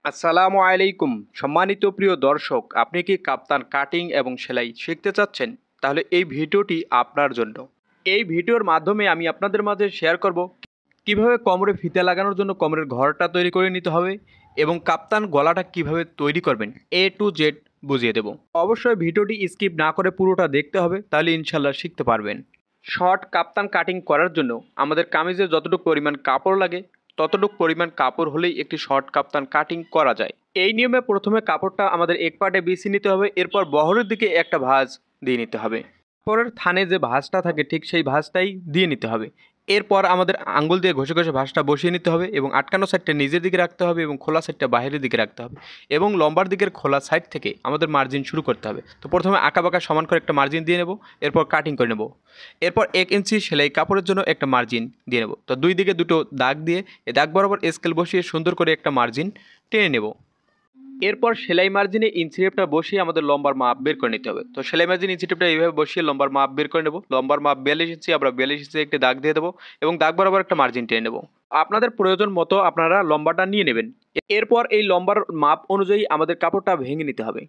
আসসালামু আলাইকুম সম্মানিত প্রিয় দর্শক, আপনি কি কাপ্তান কাটিং এবং সেলাই শিখতে চাচ্ছেন? তাহলে এই ভিডিওটি আপনার জন্য। এই ভিডিওর মাধ্যমে আমি আপনাদের মাঝে শেয়ার করব কিভাবে কোমরে ফিতে লাগানোর জন্য কোমরের ঘরটা তৈরি করে নিতে হবে এবং কাপ্তান গলাটা কিভাবে তৈরি করবেন এ টু জেড বুঝিয়ে দেব। অবশ্যই ভিডিওটি স্কিপ না করে পুরোটা দেখতে হবে, তাহলে ইনশাল্লাহ শিখতে পারবেন। শর্ট কাপ্তান কাটিং করার জন্য আমাদের কামিজে যতটুকু পরিমাণ কাপড় লাগে ততটুকু পরিমাণ কাপড় হলেই একটি শর্ট কাপ্তান কাটিং করা যায়। এই নিয়মে প্রথমে কাপড়টা আমাদের এক পার্টে বিছিয়ে নিতে হবে, এরপর বহরের দিকে একটা ভাঁজ দিয়ে নিতে হবে। কাপড়ের থানে যে ভাঁজটা থাকে ঠিক সেই ভাঁজটাই দিয়ে নিতে হবে। এরপর আমাদের আঙ্গুল দিয়ে ঘষে ঘষে ভাঁজটা বসিয়ে নিতে হবে এবং আটকানো সাইডটা নিজের দিকে রাখতে হবে এবং খোলা সাইডটা বাইরের দিকে রাখতে হবে এবং লম্বার দিকের খোলা সাইড থেকে আমাদের মার্জিন শুরু করতে হবে। তো প্রথমে আঁকা বাঁকা সমান করে একটা মার্জিন দিয়ে নেব, এরপর কাটিং করে নেব। এরপর 1 ইঞ্চি সেলাই কাপড়ের জন্য একটা মার্জিন দিয়ে নেব। তো দুই দিকে দুটো দাগ দিয়ে এই দাগ বরাবর স্কেল বসিয়ে সুন্দর করে একটা মার্জিন টেনে নেব। এরপর সেলাই মার্জিনে ইঞ্চি টেপটা বসিয়ে আমাদের লম্বার মাপ বের করে নিতে হবে। তো সেলাই মার্জিন ইঞ্চি টেপটা এইভাবে বসিয়ে লম্বার মাপ বের করে নেব। লম্বার মাপ 42 ইঞ্চি, আমরা 42 ইঞ্চি একটি দাগ দিয়ে দেবো এবং দাগ বরাবর একটা মার্জিন টেনে নেব। আপনাদের প্রয়োজন মতো আপনারা লম্বাটা নিয়ে নেবেন। এরপর এই লম্বার মাপ অনুযায়ী আমাদের কাপড়টা ভেঙে নিতে হবে।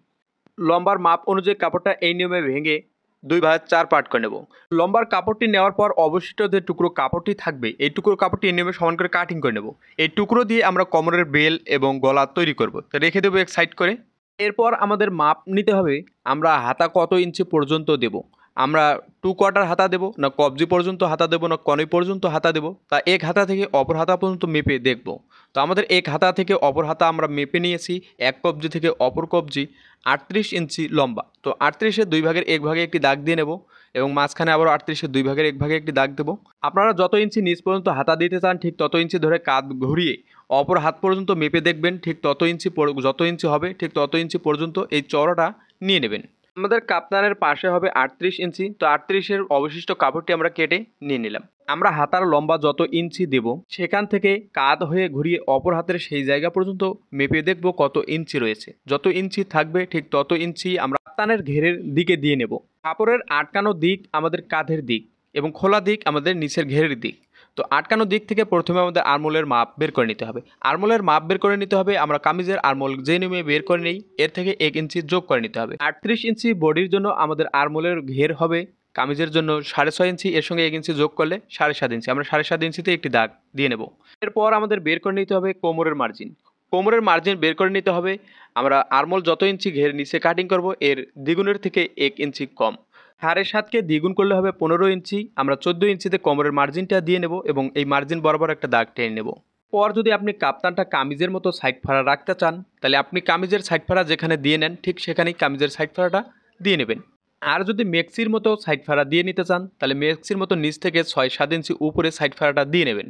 লম্বার মাপ অনুযায়ী কাপড়টা এই নিয়মে ভেঙে 2 ভাগ 4 পার্ট করে নেব। লম্বার কাপড়টি নেওয়ার পর অবশিষ্ট যে টুকরো কাপড়টি থাকবে এই টুকরো কাপড়টি এই নিয়মে সমান করে কাটিং করে নেব। এই টুকরো দিয়ে আমরা কোমরের বেল এবং গলা তৈরি করব, তো রেখে দেবো এক সাইড করে। এরপর আমাদের মাপ নিতে হবে আমরা হাতা কত ইঞ্চি পর্যন্ত দেব। আমরা 2 কোয়ার্টার হাতা দেব না কবজি পর্যন্ত হাতা দেব না কনুই পর্যন্ত হাতা দেব, তা এক হাতা থেকে অপর হাতা পর্যন্ত মেপে দেখব। তো আমাদের এক হাতা থেকে অপর হাতা আমরা মেপে নিয়েছি, এক কবজি থেকে অপর কবজি 38 ইঞ্চি লম্বা। তো 38-এর 2 ভাগের 1 ভাগে একটি দাগ দিয়ে নেব এবং মাঝখানে আবার 38-এর 2 ভাগের 1 ভাগে একটি দাগ দেবো। আপনারা যত ইঞ্চি নিচ পর্যন্ত হাতা দিতে চান ঠিক তত ইঞ্চি ধরে কাঁধ ঘুরিয়ে অপর হাত পর্যন্ত মেপে দেখবেন, ঠিক তত ইঞ্চি যত ইঞ্চি হবে ঠিক তত ইঞ্চি পর্যন্ত এই চওড়াটা নিয়ে নেবেন। আমাদের কাপ্তানের পাশে হবে 38 ইঞ্চি, তো 38-এর অবশিষ্ট কাপড়টি আমরা কেটে নিয়ে নিলাম। আমরা হাতার লম্বা যত ইঞ্চি দেব সেখান থেকে কাঁধ হয়ে ঘুরিয়ে অপর হাতের সেই জায়গা পর্যন্ত মেপে দেখব কত ইঞ্চি রয়েছে। যত ইঞ্চি থাকবে ঠিক তত ইঞ্চি আমরা কাপ্তানের ঘেরের দিকে দিয়ে নেব। কাপড়ের আটকানো দিক আমাদের কাঁধের দিক এবং খোলা দিক আমাদের নিচের ঘেরের দিক। তো আটকানো দিক থেকে প্রথমে আমাদের আরমোলের মাপ বের করে নিতে হবে। আরমোলের মাপ বের করে নিতে হবে আমরা কামিজের আরমোল যে নিয়মে বের করে নেই এর থেকে 1 ইঞ্চি যোগ করে নিতে হবে। 38 ইঞ্চি বডির জন্য আমাদের আরমোলের ঘের হবে কামিজের জন্য 6.5 ইঞ্চি, এর সঙ্গে 1 ইঞ্চি যোগ করলে 7.5 ইঞ্চি। আমরা 7.5 ইঞ্চিতে একটি দাগ দিয়ে নেব। এরপর আমাদের বের করে নিতে হবে কোমরের মার্জিন। কোমরের মার্জিন বের করে নিতে হবে আমরা আরমোল যত ইঞ্চি ঘের নিচে কাটিং করব এর দ্বিগুণের থেকে 1 ইঞ্চি কম। 7.5-কে দ্বিগুণ করলে হবে 15 ইঞ্চি। আমরা 14 ইঞ্চিতে কোমরের মার্জিনটা দিয়ে নেব এবং এই মার্জিন বরাবর একটা দাগ টেনে নেব। পর যদি আপনি কাপ্তানটা কামিজের মতো সাইড ফাড়া রাখতে চান তাহলে আপনি কামিজের সাইড ফাড়া যেখানে দিয়ে নেন ঠিক সেখানেই কামিজের সাইড ফাড়াটা দিয়ে নেবেন। আর যদি মেক্সির মতো সাইড ফাড়া দিয়ে নিতে চান তাহলে মেক্সির মতো নিচ থেকে 6-7 ইঞ্চি উপরে সাইড ফাড়াটা দিয়ে নেবেন।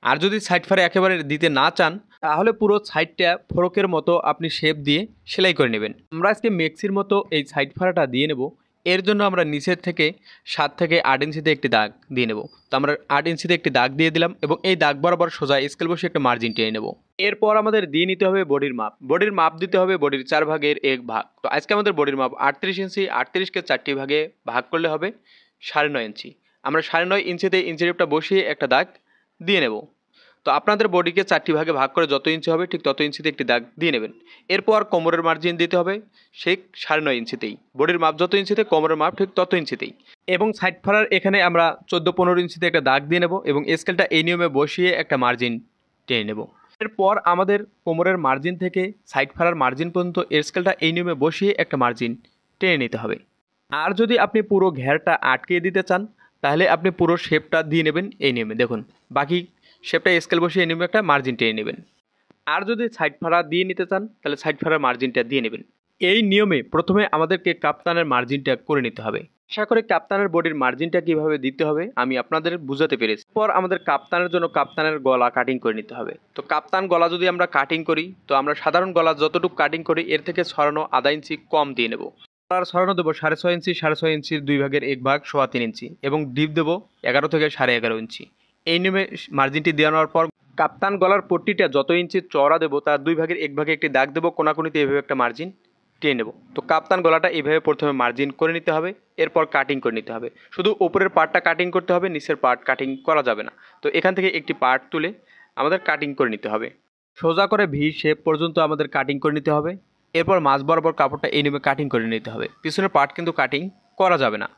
আর যদি সাইড ফাড়া একেবারে দিতে না চান তাহলে পুরো সাইডটা ফরকের মতো আপনি শেপ দিয়ে সেলাই করে নেবেন। আমরা আজকে মেক্সির মতো এই সাইড ফাড়াটা দিয়ে নেব। এর জন্য আমরা নিচের থেকে 7 থেকে 8 ইঞ্চিতে একটি দাগ দিয়ে নেব। তো আমরা 8 ইঞ্চিতে একটি দাগ দিয়ে দিলাম এবং এই দাগ বরাবর সোজা স্কেল বসে একটা মার্জিন টেনে নেব। এরপর আমাদের দিয়ে নিতে হবে বডির মাপ। বডির মাপ দিতে হবে বডির 4 ভাগের 1 ভাগ। তো আজকে আমাদের বডির মাপ 38 ইঞ্চি। 38-কে 4টি ভাগে ভাগ করলে হবে 9.5 ইঞ্চি। আমরা 9.5 ইঞ্চিতে ইঞ্চি টেপটা বসিয়ে একটা দাগ দিয়ে নেব। তো আপনাদের বডিকে 4টি ভাগে ভাগ করে যত ইঞ্চি হবে ঠিক তত ইঞ্চিতে একটি দাগ দিয়ে নেবেন। এরপর কোমরের মার্জিন দিতে হবে সেই 9.5 ইঞ্চিতেই। বডির মাপ যত ইঞ্চিতে কোমরের মাপ ঠিক তত ইঞ্চিতেই এবং সাইড ফাড়ার এখানে আমরা 14-15 ইঞ্চিতে একটা দাগ দিয়ে নেব এবং স্কেলটা এই নিয়মে বসিয়ে একটা মার্জিন টেনে নেব। এরপর আমাদের কোমরের মার্জিন থেকে সাইড ফাড়ার মার্জিন পর্যন্ত স্কেলটা এই নিয়মে বসিয়ে একটা মার্জিন টেনে নিতে হবে। আর যদি আপনি পুরো ঘেরটা আটকে দিতে চান তাহলে আপনি পুরো শেপটা দিয়ে নেবেন এই নিয়মে। দেখুন বাকি শেপটা স্কেল বসিয়ে নেবেন, একটা মার্জিন টেনে নেবেন। আর যদি সাইড ফাড়া দিয়ে নিতে চান তাহলে সাইড ফাড়ার মার্জিনটা দিয়ে নেবেন। এই নিয়মে প্রথমে আমাদেরকে কাপ্তানের মার্জিনটা করে নিতে হবে। আশা করি কাপ্তানের বডির মার্জিনটা কিভাবে দিতে হবে আমি আপনাদের বুঝাতে পেরেছি। পর আমাদের কাপ্তানের জন্য কাপ্তানের গলা কাটিং করে নিতে হবে। তো কাপ্তান গলা যদি আমরা কাটিং করি তো আমরা সাধারণ গলা যতটুকু কাটিং করি এর থেকে ছড়ানো আধা ইঞ্চি কম দিয়ে নেব। আর ছড়ানো দেবো 6.5 ইঞ্চি। 6.5 ইঞ্চির 2 ভাগের 1 ভাগ 3.25 ইঞ্চি এবং ডিপ দেবো 11 থেকে 11.5 ইঞ্চি। এই নিয়মে মার্জিনটি দেওয়ানোর পর কাপ্তান গলার পট্টিটা যত ইঞ্চি চওড়া দেবো তার 2 ভাগের 1 ভাগে একটি দাগ দেবো, কোনাকুনিতে এভাবে একটা মার্জিন টেনে নেব। তো কাপ্তান গলাটা এইভাবে প্রথমে মার্জিন করে নিতে হবে, এরপর কাটিং করে নিতে হবে। শুধু উপরের পার্টটা কাটিং করতে হবে, নিচের পার্ট কাটিং করা যাবে না। তো এখান থেকে একটি পার্ট তুলে আমাদের কাটিং করে নিতে হবে। সোজা করে ভি শেপ পর্যন্ত আমাদের কাটিং করে নিতে হবে। এরপর মাঝ বরাবর কাপড়টা এই নিয়মে কাটিং করে নিতে হবে। পিছনের পার্ট কিন্তু কাটিং করা যাবে না।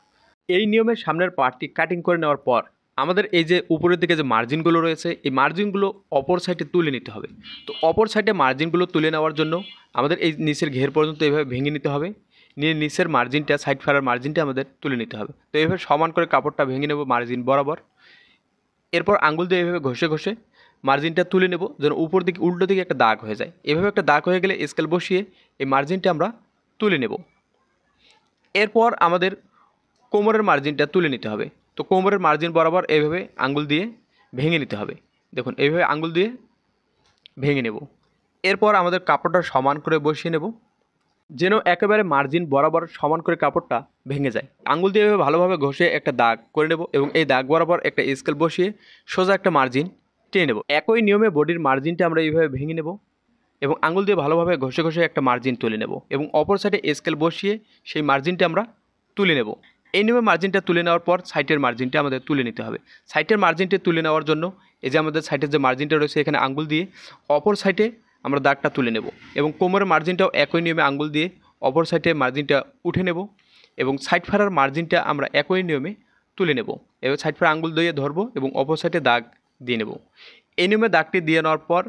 এই নিয়মে সামনের পার্টটি কাটিং করে নেওয়ার পর আমাদের এই যে উপরের দিকে যে মার্জিনগুলো রয়েছে এই মার্জিনগুলো অপর সাইডে তুলে নিতে হবে। তো অপর সাইডে মার্জিনগুলো তুলে নেওয়ার জন্য আমাদের এই নিচের ঘের পর্যন্ত এভাবে ভেঙে নিতে হবে। নিয়ে নিচের মার্জিনটা সাইড ফাড়ার মার্জিনটা আমাদের তুলে নিতে হবে। তো এইভাবে সমান করে কাপড়টা ভেঙে নেব মার্জিন বরাবর। এরপর আঙুল দিয়ে এভাবে ঘষে ঘষে মার্জিনটা তুলে নেব, যেন উপর দিকে উল্টো দিকে একটা দাগ হয়ে যায়। এভাবে একটা দাগ হয়ে গেলে স্কেল বসিয়ে এই মার্জিনটা আমরা তুলে নেব। এরপর আমাদের কোমরের মার্জিনটা তুলে নিতে হবে। তো কোমরের মার্জিন বরাবর এইভাবে আঙুল দিয়ে ভেঙে নিতে হবে। দেখুন এইভাবে আঙুল দিয়ে ভেঙে নেব। এরপর আমাদের কাপড়টা সমান করে বসিয়ে নেব, যেন একেবারে মার্জিন বরাবর সমান করে কাপড়টা ভেঙে যায়। আঙুল দিয়ে এভাবে ভালোভাবে ঘষে একটা দাগ করে নেব এবং এই দাগ বরাবর একটা স্কেল বসিয়ে সোজা একটা মার্জিন টেনে নেব। একই নিয়মে বডির মার্জিনটা আমরা এইভাবে ভেঙে নেব এবং আঙুল দিয়ে ভালোভাবে ঘষে ঘষে একটা মার্জিন তুলে নেব এবং অপর সাইডে স্কেল বসিয়ে সেই মার্জিনটা আমরা তুলে নেব। এই নিয়মে মার্জিনটা তুলে নেওয়ার পর সাইডের মার্জিনটা আমাদের তুলে নিতে হবে। সাইডের মার্জিনটা তুলে নেওয়ার জন্য এই যে আমাদের সাইডের যে মার্জিনটা রয়েছে এখানে আঙুল দিয়ে অপর সাইডে আমরা দাগটা তুলে নেব এবং কোমরের মার্জিনটাও একই নিয়মে আঙুল দিয়ে অপর সাইডে মার্জিনটা উঠে নেব এবং সাইড ফাড়ার মার্জিনটা আমরা একই নিয়মে তুলে নেব। এবার সাইড ফাড়া আঙুল দিয়ে ধরবো এবং অপর সাইডে দাগ দিয়ে নেব। এই নিয়মে দাগটি দিয়ে নেওয়ার পর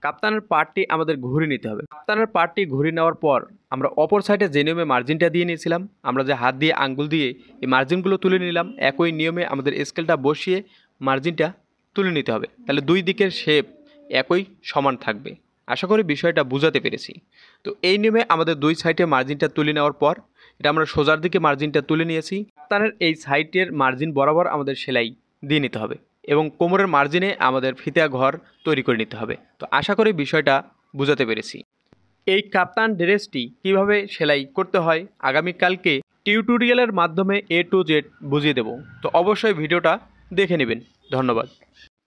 কাপ্তানের পার্টটি আমাদের ঘুরিয়ে নিতে হবে। কাপ্তানের পার্টটি ঘুরিয়ে নেওয়ার পর আমরা অপর সাইডে যে নিয়মে মার্জিনটা দিয়ে নিয়েছিলাম, আমরা যে হাত দিয়ে আঙ্গুল দিয়ে এই মার্জিনগুলো তুলে নিলাম, একই নিয়মে আমাদের স্কেলটা বসিয়ে মার্জিনটা তুলে নিতে হবে। তাহলে দুই দিকের শেপ একই সমান থাকবে। আশা করি বিষয়টা বোঝাতে পেরেছি। তো এই নিয়মে আমাদের দুই সাইডে মার্জিনটা তুলে নেওয়ার পর এটা আমরা সোজার দিকে মার্জিনটা তুলে নিয়েছি। কাপ্তানের এই সাইডের মার্জিন বরাবর আমাদের সেলাই দিয়ে নিতে হবে এবং কোমরের মার্জিনে আমাদের ফিতা ঘর তৈরি করে নিতে হবে। তো আশা করি বিষয়টা বোঝাতে পেরেছি। এই কাপ্তান ড্রেসটি কিভাবে সেলাই করতে হয় আগামীকালকে টিউটোরিয়ালের মাধ্যমে A to Z বুঝিয়ে দেব। তো অবশ্যই ভিডিওটা দেখে নেবেন। ধন্যবাদ।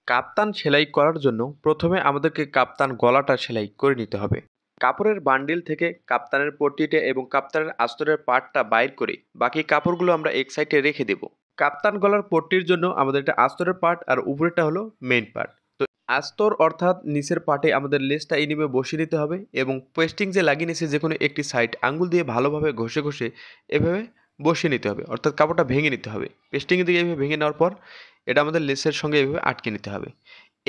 কাপ্তান সেলাই করার জন্য প্রথমে আমাদেরকে কাপ্তান গলাটা সেলাই করে নিতে হবে। কাপড়ের বান্ডিল থেকে কাপ্তানের পট্টিটা এবং কাপ্তানের আস্তরের পার্টটা বাইর করে বাকি কাপড়গুলো আমরা এক সাইডে রেখে দেব। কাপ্তান গলার পট্টির জন্য আমাদের একটা আস্তরের পার্ট আর উপরেরটা হলো মেইন পার্ট। তো আস্তর অর্থাৎ নিচের পার্টে আমাদের লেসটা এই নিয়মে বসিয়ে দিতে হবে এবং পেস্টিং যে লাগিয়ে নিয়েছে যে কোনো একটি সাইড আঙ্গুল দিয়ে ভালোভাবে ঘষে ঘষে এভাবে বসিয়ে নিতে হবে, অর্থাৎ কাপড়টা ভেঙে নিতে হবে। পেস্টিংয়ের দিকে এভাবে ভেঙে নেওয়ার পর এটা আমাদের লেসের সঙ্গে এভাবে আটকে নিতে হবে।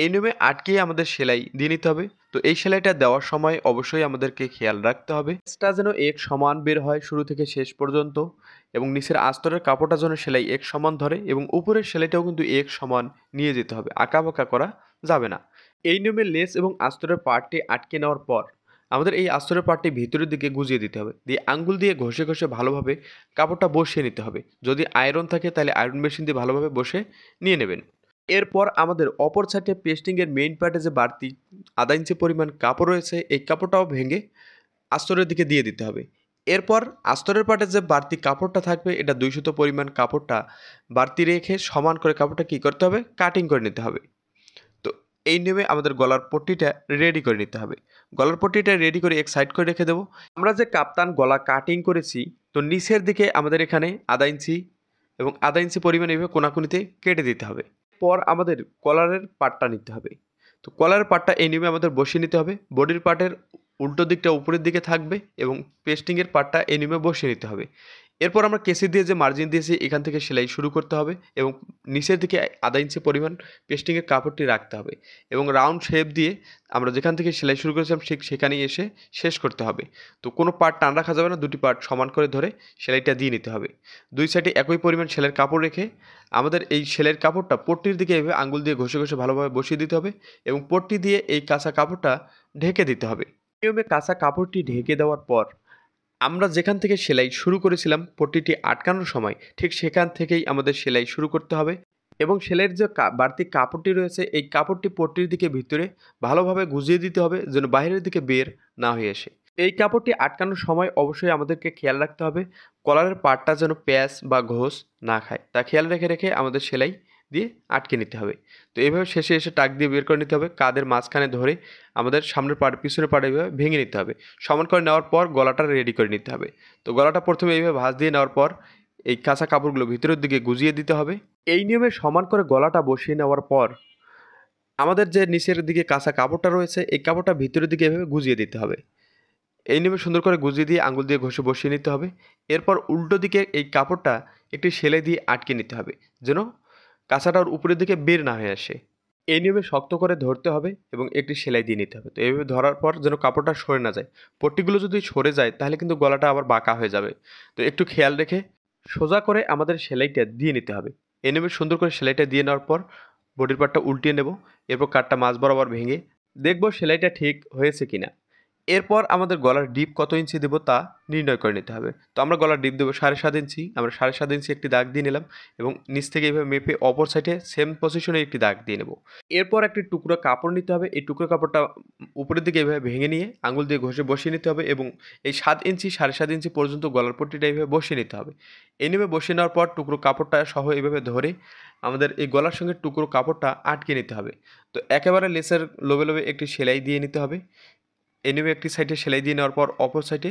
এই নিয়মে আটকিয়ে আমাদের সেলাই দিয়ে নিতে হবে। তো এই সেলাইটা দেওয়ার সময় অবশ্যই আমাদেরকে খেয়াল রাখতে হবে লেসটা যেন এক সমান বের হয় শুরু থেকে শেষ পর্যন্ত এবং নিচের আস্তরের কাপড়টা যেন সেলাই এক সমান ধরে এবং উপরের সেলাইটাও কিন্তু এক সমান নিয়ে যেতে হবে, আঁকাবাঁকা করা যাবে না। এই নিয়মে লেস এবং আস্তরের পার্টটি আটকে নেওয়ার পর আমাদের এই আস্তরের পার্টটি ভিতরের দিকে গুজিয়ে দিতে হবে, দিয়ে আঙ্গুল দিয়ে ঘষে ঘষে ভালোভাবে কাপড়টা বসিয়ে নিতে হবে। যদি আয়রন থাকে তাহলে আয়রন মেশিন দিয়ে ভালোভাবে বসে নিয়ে নেবেন। এরপর আমাদের অপর সাইডে পেস্টিংয়ের মেইন পার্টে যে বাড়তি আধা ইঞ্চি পরিমাণ কাপড় রয়েছে এই কাপড়টাও ভেঙে আস্তরের দিকে দিয়ে দিতে হবে। এরপর আস্তরের পাটে যে বাড়তি কাপড়টা থাকবে এটা 200 পরিমাণ কাপড়টা বাড়তি রেখে সমান করে কাপড়টা কী করতে হবে, কাটিং করে নিতে হবে। তো এই নিয়মে আমাদের গলার পট্টিটা রেডি করে নিতে হবে। গলার পট্টিটা রেডি করে এক সাইড করে রেখে দেবো। আমরা যে কাপ্তান গলা কাটিং করেছি তো নিচের দিকে আমাদের এখানে আধা ইঞ্চি এবং আধা ইঞ্চি পরিমাণ এভাবে কোনাকুনিতে কেটে দিতে হবে। পর আমাদের কলারের পাটটা নিতে হবে। তো কলারের পাটটা এই নিয়মে আমাদের বসিয়ে নিতে হবে। বডির পার্টের উল্টো দিকটা উপরের দিকে থাকবে এবং পেস্টিংয়ের পাটটা এই নিয়মে বসিয়ে নিতে হবে। এরপর আমরা কেসি দিয়ে যে মার্জিন দিয়েছি এখান থেকে সেলাই শুরু করতে হবে এবং নিচের দিকে আধা ইঞ্চি পরিমাণ পেস্টিংয়ের কাপড়টি রাখতে হবে এবং রাউন্ড শেপ দিয়ে আমরা যেখান থেকে সেলাই শুরু করেছিলাম ঠিক সেখানেই এসে শেষ করতে হবে। তো কোনো পার্ট টান রাখা যাবে না, দুটি পার্ট সমান করে ধরে সেলাইটা দিয়ে নিতে হবে। দুই সাইডে একই পরিমাণ সেলাইয়ের কাপড় রেখে আমাদের এই সেলাইয়ের কাপড়টা পট্টির দিকে এভাবে আঙ্গুল দিয়ে ঘষে ঘষে ভালোভাবে বসিয়ে দিতে হবে এবং পট্টি দিয়ে এই কাঁচা কাপড়টা ঢেকে দিতে হবে। নিয়মে কাঁচা কাপড়টি ঢেকে দেওয়ার পর আমরা যেখান থেকে সেলাই শুরু করেছিলাম পট্টিটি আটকানোর সময় ঠিক সেখান থেকেই আমাদের সেলাই শুরু করতে হবে এবং সেলাইয়ের যে বাড়তি কাপড়টি রয়েছে এই কাপড়টি পট্টির দিকে ভিতরে ভালোভাবে গুজিয়ে দিতে হবে যেন বাইরের দিকে বের না হয়ে আসে। এই কাপড়টি আটকানোর সময় অবশ্যই আমাদেরকে খেয়াল রাখতে হবে কলারের পাটটা যেন প্যাঁচ বা ঘোষ না খায়, তা খেয়াল রেখে রেখে আমাদের সেলাই দিয়ে আটকে নিতে হবে। তো এইভাবে শেষে এসে টাক দিয়ে বের করে নিতে হবে। কাঁধের মাঝখানে ধরে আমাদের সামনের পাড় পিছনের পাড়ে এইভাবে ভেঙে নিতে হবে। সমান করে নেওয়ার পর গলাটা রেডি করে নিতে হবে। তো গলাটা প্রথমে এইভাবে ভাঁজ দিয়ে নেওয়ার পর এই কাঁচা কাপড়গুলো ভিতরের দিকে গুজিয়ে দিতে হবে। এই নিয়মে সমান করে গলাটা বসিয়ে নেওয়ার পর আমাদের যে নিচের দিকে কাঁচা কাপড়টা রয়েছে এই কাপড়টা ভিতরের দিকে এভাবে গুজিয়ে দিতে হবে। এই নিয়মে সুন্দর করে গুজিয়ে দিয়ে আঙুল দিয়ে ঘষে বসিয়ে নিতে হবে। এরপর উল্টো দিকে এই কাপড়টা একটি সেলাই দিয়ে আটকে নিতে হবে, যেন কাঁচাটা ওর উপরের দিকে বের না হয়ে আসে। এই নিয়মে শক্ত করে ধরতে হবে এবং একটি সেলাই দিয়ে নিতে হবে। তো এইভাবে ধরার পর যেন কাপড়টা সরে না যায়। পট্টিগুলো যদি সরে যায় তাহলে কিন্তু গলাটা আবার বাঁকা হয়ে যাবে। তো একটু খেয়াল রেখে সোজা করে আমাদের সেলাইটা দিয়ে নিতে হবে। এই নিয়মে সুন্দর করে সেলাইটা দিয়ে নেওয়ার পর বডির পার্টটা উল্টিয়ে নেব। এরপর কাটটা মাঝ বরাবর ভেঙে দেখব সেলাইটা ঠিক হয়েছে কিনা। এরপর আমাদের গলার ডিপ কত ইঞ্চি দেবো তা নির্ণয় করে নিতে হবে। তো আমরা গলার ডিপ দেবো 7.5 ইঞ্চি। আমরা 7.5 ইঞ্চি একটি দাগ দিয়ে নিলাম এবং নিচ থেকে এইভাবে মেপে অপর সাইডে সেম পজিশনে একটি দাগ দিয়ে নেব। এরপর একটি টুকরো কাপড় নিতে হবে। এই টুকরো কাপড়টা উপরের দিকে এভাবে ভেঙে নিয়ে আঙুল দিয়ে ঘষে বসিয়ে নিতে হবে এবং এই 7 ইঞ্চি 7.5 ইঞ্চি পর্যন্ত গলার পট্টিটা এইভাবে বসিয়ে নিতে হবে। এইভাবে বসিয়ে নেওয়ার পর টুকরো কাপড়টা সহ এইভাবে ধরে আমাদের এই গলার সঙ্গে টুকরো কাপড়টা আটকে নিতে হবে। তো একেবারে লেসের লোবে লোবে একটি সেলাই দিয়ে নিতে হবে। এনিমে একটি সাইডে সেলাই দিয়ে নেওয়ার পর অপর সাইডে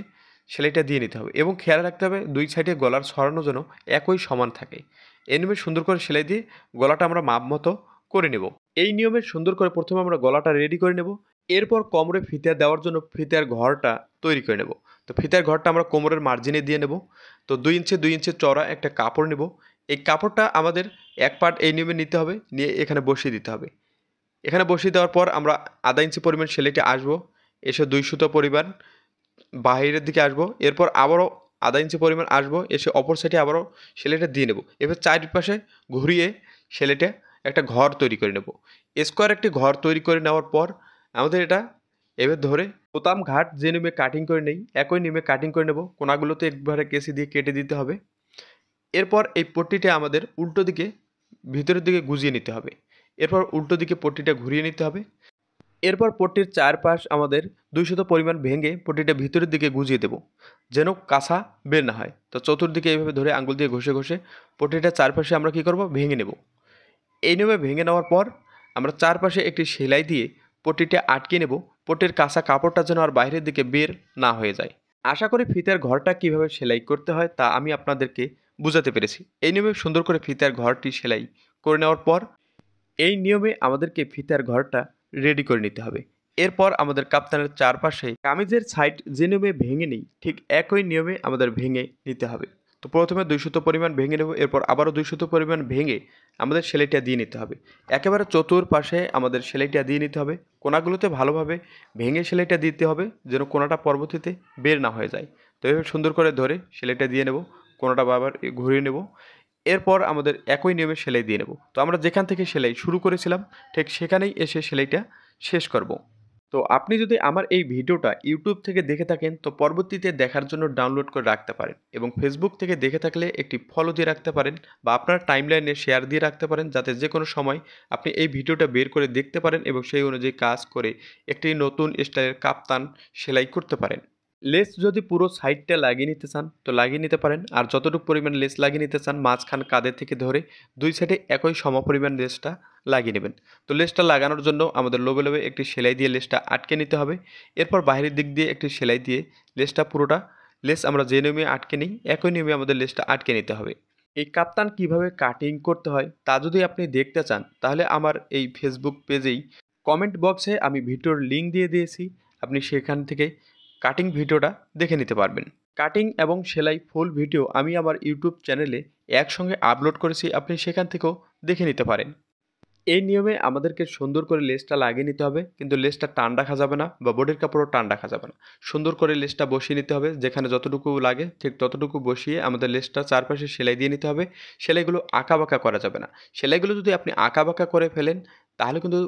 সেলাইটা দিয়ে নিতে হবে এবং খেয়াল রাখতে হবে দুই সাইডে গলার ছড়ানো যেন একই সমান থাকে। এনিমে সুন্দর করে সেলাই দিয়ে গলাটা আমরা মাপ মতো করে নেব। এই নিয়মে সুন্দর করে প্রথমে আমরা গলাটা রেডি করে নেব। এরপর কোমরে ফিতা দেওয়ার জন্য ফিতার ঘরটা তৈরি করে নেব। তো ফিতার ঘরটা আমরা কোমরের মার্জিনে দিয়ে নেব। তো 2 ইঞ্চি চড়া একটা কাপড় নেব। এই কাপড়টা আমাদের এক পার্ট এই নিয়মে নিতে হবে, নিয়ে এখানে বসিয়ে দিতে হবে। এখানে বসিয়ে দেওয়ার পর আমরা আধা ইঞ্চি পরিমাণ সেলাইতে আসবো, এসে 2 সুতো পরিমাণ বাহিরের দিকে আসবো। এরপর আবারও আধা ইঞ্চি পরিমাণ আসবো, এসে অপর সাইডে আবারও সেলাইটা দিয়ে নেব। এবার চারিপাশে ঘুরিয়ে সেলাইটা একটা ঘর তৈরি করে নেব। স্কোয়ার একটি ঘর তৈরি করে নেওয়ার পর আমাদের এটা এবার ধরে বোতাম ঘাট যে নিয়মে কাটিং করে নেই একই নিয়মে কাটিং করে নেব। কোনাগুলোতে একবারে কেসি দিয়ে কেটে দিতে হবে। এরপর এই পট্টিটা আমাদের উল্টো দিকে ভিতরের দিকে গুজিয়ে নিতে হবে। এরপর উল্টো দিকে পট্টিটা ঘুরিয়ে নিতে হবে। এরপর পট্টির চারপাশ আমাদের 200 পরিমাণ ভেঙে পট্টিটা ভিতরের দিকে গুজিয়ে দেব, যেন কাঁচা বের না হয়। তো চতুর্দিকে এইভাবে ধরে আঙুল দিয়ে ঘষে ঘষে পট্টিটার চারপাশে আমরা কী করব, ভেঙে নেব। এই নিয়মে ভেঙে নেওয়ার পর আমরা চারপাশে একটি সেলাই দিয়ে পট্টিটা আটকে নেব। পট্টির কাঁচা কাপড়টা যেন আর বাইরের দিকে বের না হয়ে যায়। আশা করি ফিতার ঘরটা কিভাবে সেলাই করতে হয় তা আমি আপনাদেরকে বুঝাতে পেরেছি। এই নিয়মে সুন্দর করে ফিতার ঘরটি সেলাই করে নেওয়ার পর এই নিয়মে আমাদেরকে ফিতার ঘরটা রেডি করে নিতে হবে। এরপর আমাদের কাপ্তানের চারপাশে কামিজের সাইড যে নিয়মে ভেঙে নিই ঠিক একই নিয়মে আমাদের ভেঙে নিতে হবে। তো প্রথমে 200 পরিমাণ ভেঙে নেব, এরপর আবারও 200 পরিমাণ ভেঙে আমাদের সেলাইটা দিয়ে নিতে হবে। একেবারে চতুর্পাশে আমাদের সেলাইটা দিয়ে নিতে হবে। কোনাগুলোতে ভালোভাবে ভেঙে সেলাইটা দিতে হবে, যেন কোনাটা পরবর্তীতে বের না হয়ে যায়। তো এভাবে সুন্দর করে ধরে সেলাইটা দিয়ে নেব, কোনাটা আবার ঘুরিয়ে নেব। এরপর আমাদের একই নিয়মে সেলাই দিয়ে নেব। তো আমরা যেখান থেকে সেলাই শুরু করেছিলাম ঠিক সেখানেই এসে সেলাইটা শেষ করব। তো আপনি যদি আমার এই ভিডিওটা ইউটিউব থেকে দেখে থাকেন তো পরবর্তীতে দেখার জন্য ডাউনলোড করে রাখতে পারেন এবং ফেসবুক থেকে দেখে থাকলে একটি ফলো দিয়ে রাখতে পারেন বা আপনার টাইমলাইনে শেয়ার দিয়ে রাখতে পারেন, যাতে যে কোনো সময় আপনি এই ভিডিওটা বের করে দেখতে পারেন এবং সেই অনুযায়ী কাজ করে একটি নতুন স্টাইলের কাপ্তান সেলাই করতে পারেন। লেস যদি পুরো সাইডটা লাগিয়ে নিতে চান তো লাগিয়ে নিতে পারেন, আর যতটুকু পরিমাণ লেস লাগিয়ে নিতে চান মাঝখান কাঁধের থেকে ধরে দুই সাইডে একই সমপরিমাণ লেসটা লাগিয়ে নেবেন। তো লেসটা লাগানোর জন্য আমাদের লোবে লোবে একটি সেলাই দিয়ে লেসটা আটকে নিতে হবে। এরপর বাইরের দিক দিয়ে একটি সেলাই দিয়ে লেসটা পুরোটা লেস আমরা যে নিয়মে আটকে নিই একই নিয়মে আমাদের লেসটা আটকে নিতে হবে। এই কাপ্তান কিভাবে কাটিং করতে হয় তা যদি আপনি দেখতে চান তাহলে আমার এই ফেসবুক পেজেই কমেন্ট বক্সে আমি ভিডিওর লিঙ্ক দিয়ে দিয়েছি, আপনি সেখান থেকে কাটিং ভিডিওটা দেখে নিতে পারবেন। কাটিং এবং সেলাই ফুল ভিডিও আমি আমার ইউটিউব চ্যানেলে একসঙ্গে আপলোড করেছি, আপনি সেখান থেকেও দেখে নিতে পারেন। এই নিয়মে আমাদেরকে সুন্দর করে লেসটা লাগিয়ে নিতে হবে, কিন্তু লেসটা টান রাখা যাবে না বা বডির কাপড়ও টান রাখা যাবে না। সুন্দর করে লেসটা বসিয়ে নিতে হবে, যেখানে যতটুকু লাগে ঠিক ততটুকু বসিয়ে আমাদের লেসটা চারপাশে সেলাই দিয়ে নিতে হবে। সেলাইগুলো আঁকাবাঁকা করা যাবে না। সেলাইগুলো যদি আপনি আঁকাবাঁকা করে ফেলেন তাহলে কিন্তু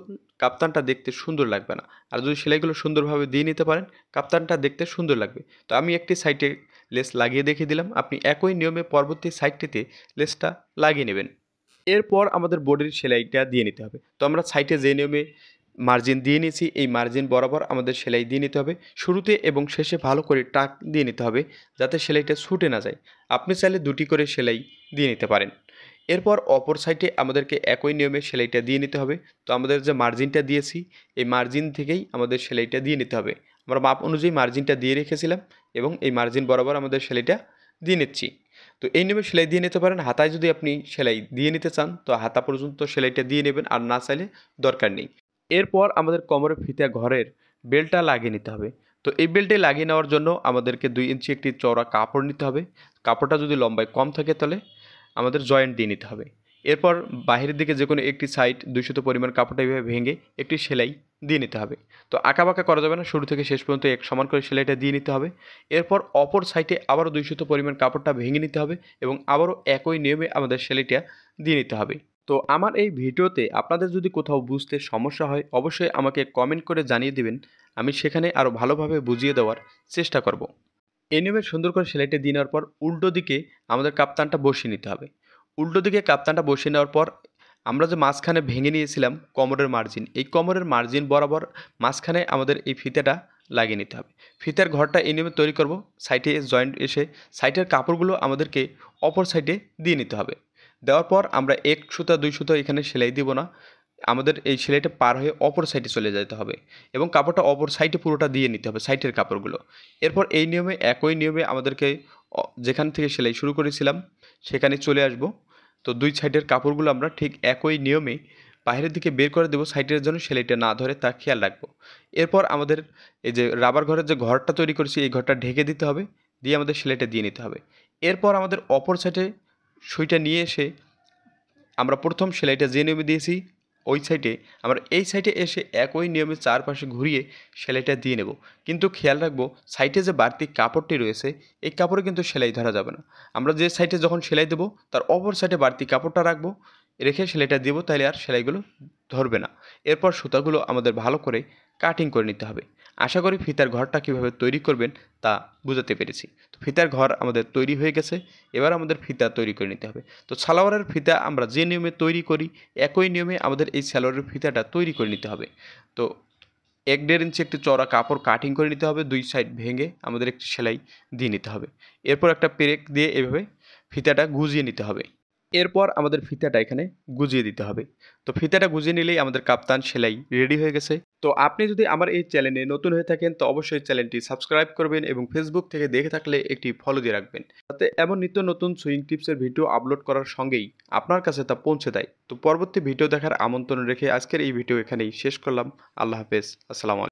কাপ্তানটা দেখতে সুন্দর লাগবে না। আর যদি সেলাইগুলো সুন্দরভাবে দিয়ে নিতে পারেন কাপ্তানটা দেখতে সুন্দর লাগবে। তো আমি একটি সাইডে লেস লাগিয়ে দেখিয়ে দিলাম, আপনি একই নিয়মে পরবর্তী সাইডটিতে লেসটা লাগিয়ে নেবেন। এরপর আমাদের বডির সেলাইটা দিয়ে নিতে হবে। তো আমরা সাইডে যে নিয়মে মার্জিন দিয়ে নিয়েছি এই মার্জিন বরাবর আমাদের সেলাই দিয়ে নিতে হবে। শুরুতে এবং শেষে ভালো করে টাক দিয়ে নিতে হবে, যাতে সেলাইটা ছুটে না যায়। আপনি চাইলে 2টি করে সেলাই দিয়ে নিতে পারেন। এরপর অপর সাইডে আমাদেরকে একই নিয়মে সেলাইটা দিয়ে নিতে হবে। তো আমাদের যে মার্জিনটা দিয়েছি এই মার্জিন থেকেই আমাদের সেলাইটা দিয়ে নিতে হবে। আমরা মাপ অনুযায়ী মার্জিনটা দিয়ে রেখেছিলাম এবং এই মার্জিন বরাবর আমাদের সেলাইটা দিয়ে নিচ্ছি। তো এই নিয়মে সেলাই দিয়ে নিতে পারেন। হাতায় যদি আপনি সেলাই দিয়ে নিতে চান তো হাতা পর্যন্ত সেলাইটা দিয়ে নেবেন, আর না চাইলে দরকার নেই। এরপর আমাদের কোমরের ফিতা ঘরের বেল্টটা লাগিয়ে নিতে হবে। তো এই বেল্টে লাগিয়ে নেওয়ার জন্য আমাদেরকে 2 ইঞ্চি একটি চওড়া কাপড় নিতে হবে। কাপড়টা যদি লম্বায় কম থাকে তাহলে আমাদের জয়েন্ট দিয়ে নিতে হবে। এরপর বাহিরের দিকে যে কোনো একটি সাইড 2 সুতো পরিমাণ কাপড়টা এভাবে ভেঙে একটি সেলাই দিয়ে নিতে হবে। তো আঁকাবাঁকা করা যাবে না, শুরু থেকে শেষ পর্যন্ত এক সমান করে সেলাইটা দিয়ে নিতে হবে। এরপর অপর সাইডে আবারও 2 সুতো পরিমাণ কাপড়টা ভেঙে নিতে হবে এবং আবারও একই নিয়মে আমাদের সেলাইটা দিয়ে নিতে হবে। তো আমার এই ভিডিওতে আপনাদের যদি কোথাও বুঝতে সমস্যা হয় অবশ্যই আমাকে কমেন্ট করে জানিয়ে দিবেন, আমি সেখানে আরও ভালোভাবে বুঝিয়ে দেওয়ার চেষ্টা করব। এই নিয়মে সুন্দর করে সেলাইটা দিয়ে নেওয়ার পর উল্টো দিকে আমাদের কাপ্তানটা বসিয়ে নিতে হবে। উল্টো দিকে কাপ্তানটা বসিয়ে নেওয়ার পর আমরা যে মাঝখানে ভেঙে নিয়েছিলাম কোমরের মার্জিন, এই কোমরের মার্জিন বরাবর মাঝখানে আমাদের এই ফিতেটা লাগিয়ে নিতে হবে। ফিতার ঘরটা এই নিয়মে তৈরি করব। সাইডে জয়েন্ট এসে সাইডের কাপড়গুলো আমাদেরকে অপর সাইডে দিয়ে নিতে হবে। দেওয়ার পর আমরা 1 সুতা 2 সুতা এখানে সেলাই দিব না, আমাদের এই সেলাইটা পার হয়ে অপর সাইডে চলে যেতে হবে এবং কাপড়টা অপর সাইডে পুরোটা দিয়ে নিতে হবে, সাইডের কাপড়গুলো। এরপর এই নিয়মে একই নিয়মে আমাদেরকে যেখান থেকে সেলাই শুরু করেছিলাম সেখানে চলে আসব। তো 2 সাইডের কাপড়গুলো আমরা ঠিক একই নিয়মে বাইরের দিকে বের করে দেবো, সাইডের জন্য সেলাইটা না ধরে তা খেয়াল রাখবো। এরপর আমাদের এই যে রাবার ঘরের যে ঘরটা তৈরি করেছি এই ঘরটা ঢেকে দিতে হবে, দিয়ে আমাদের সেলাইটা দিয়ে নিতে হবে। এরপর আমাদের অপর সাইডে সুইটা নিয়ে এসে আমরা প্রথম সেলাইটা যে নিয়মে দিয়েছি ওই সাইডে আমরা এই সাইডে এসে একই নিয়মে চারপাশে ঘুরিয়ে সেলাইটা দিয়ে নেব। কিন্তু খেয়াল রাখবো সাইডে যে বাড়তি কাপড়টি রয়েছে এই কাপড়ে কিন্তু সেলাই ধরা যাবে না। আমরা যে সাইডে যখন সেলাই দেবো তার অপর সাইডে বাড়তি কাপড়টা রাখবো, রেখে সেলাইটা দেবো, তাইলে আর সেলাইগুলো ধরবে না। এরপর সুতাগুলো আমাদের ভালো করে কাটিং করে নিতে হবে। আশা করি ফিতার ঘরটা কীভাবে তৈরি করবেন তা বুঝাতে পেরেছি। তো ফিতার ঘর আমাদের তৈরি হয়ে গেছে, এবার আমাদের ফিতা তৈরি করে নিতে হবে। তো সালোয়ারের ফিতা আমরা যে নিয়মে তৈরি করি একই নিয়মে আমাদের এই সালোয়ারের ফিতাটা তৈরি করে নিতে হবে। তো 1-1.5 ইঞ্চি একটি চওড়া কাপড় কাটিং করে নিতে হবে, 2 সাইড ভেঙে আমাদের একটি সেলাই দিয়ে নিতে হবে। এরপর একটা পেরেক দিয়ে এভাবে ফিতাটা গুজিয়ে নিতে হবে। এরপর আমাদের ফিতাটা এখানে গুজিয়ে দিতে হবে। তো ফিতাটা গুজিয়ে নিলেই আমাদের কাপ্তান সেলাই রেডি হয়ে গেছে। তো আপনি যদি আমার এই চ্যানেলে নতুন হয়ে থাকেন তো অবশ্যই চ্যানেলটি সাবস্ক্রাইব করবেন এবং ফেসবুক থেকে দেখে থাকলে একটি ফলো দিয়ে রাখবেন, যাতে এমন নিত্য নতুন সুইং টিপসের ভিডিও আপলোড করার সঙ্গেই আপনার কাছে তা পৌঁছে দেয়। তো পরবর্তী ভিডিও দেখার আমন্ত্রণ রেখে আজকের এই ভিডিও এখানেই শেষ করলাম। আল্লাহ হাফেজ, আসসালামু আলাইকুম।